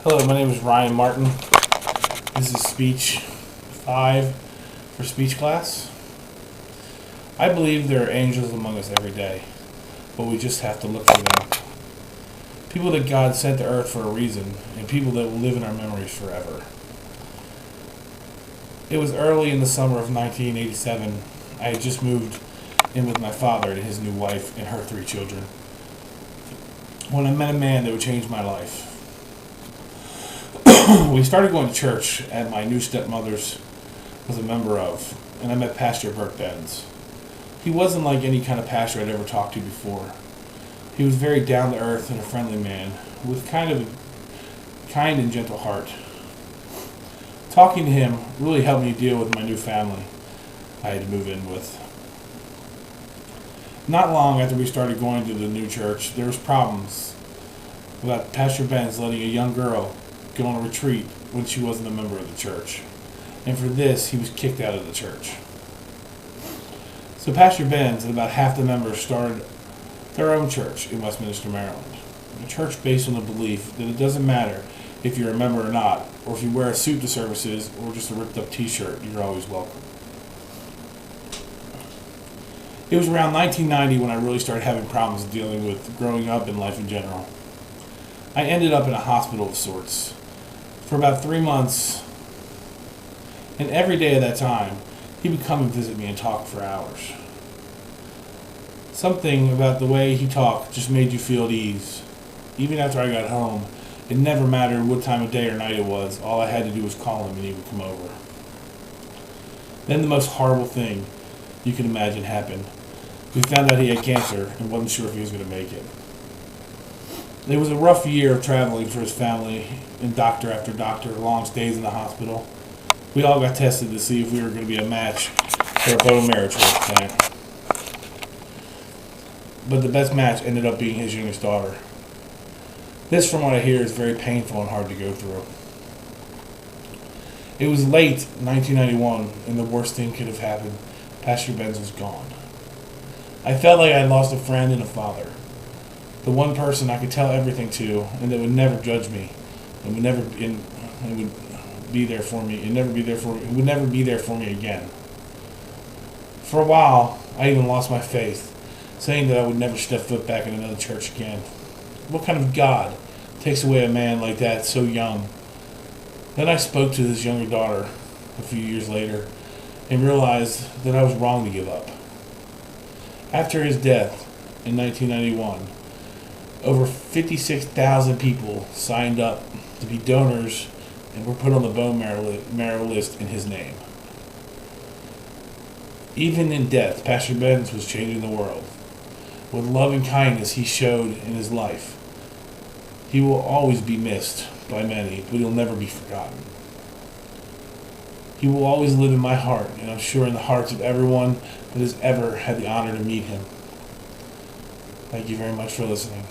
Hello, my name is Ryan Martin. This is speech 5 for speech class. I believe there are angels among us every day, but we just have to look for them. People that God sent to earth for a reason, and people that will live in our memories forever. It was early in the summer of 1987. I had just moved in with my father and his new wife and her 3 children, when I met a man that would change my life. We started going to church at my new stepmother's was a member of, and I met Pastor Benz. He wasn't like any kind of pastor I'd ever talked to before. He was very down to earth and a friendly man with kind and gentle heart. Talking to him really helped me deal with my new family I had to move in with. Not long after we started going to the new church, there was problems about Pastor Benz letting a young girl go on a retreat when she wasn't a member of the church. And for this, he was kicked out of the church. So Pastor Benz and about half the members started their own church in Westminster, Maryland. A church based on the belief that it doesn't matter if you're a member or not, or if you wear a suit to services or just a ripped up t-shirt, you're always welcome. It was around 1990 when I really started having problems dealing with growing up and life in general. I ended up in a hospital of sorts for about 3 months, and every day of that time, he would come and visit me and talk for hours. Something about the way he talked just made you feel at ease. Even after I got home, it never mattered what time of day or night it was. All I had to do was call him and he would come over. Then the most horrible thing you can imagine happened. We found out he had cancer and wasn't sure if he was going to make it. It was a rough year of traveling for his family, and doctor after doctor, long stays in the hospital. We all got tested to see if we were going to be a match for a bone marrow transplant. But the best match ended up being his youngest daughter. This, from what I hear, is very painful and hard to go through. It was late 1991, and the worst thing could have happened. Pastor Benz was gone. I felt like I had lost a friend and a father. The one person I could tell everything to, and that would never judge me, and would be there for me, and would never be there for me again. For a while, I even lost my faith, saying that I would never step foot back in another church again. What kind of God takes away a man like that so young? Then I spoke to his younger daughter a few years later and realized that I was wrong to give up. After his death in 1991, over 56,000 people signed up to be donors and were put on the bone marrow list in his name. Even in death, Pastor Benz was changing the world. With love and kindness he showed in his life. He will always be missed by many, but he'll never be forgotten. He will always live in my heart, and I'm sure in the hearts of everyone that has ever had the honor to meet him. Thank you very much for listening.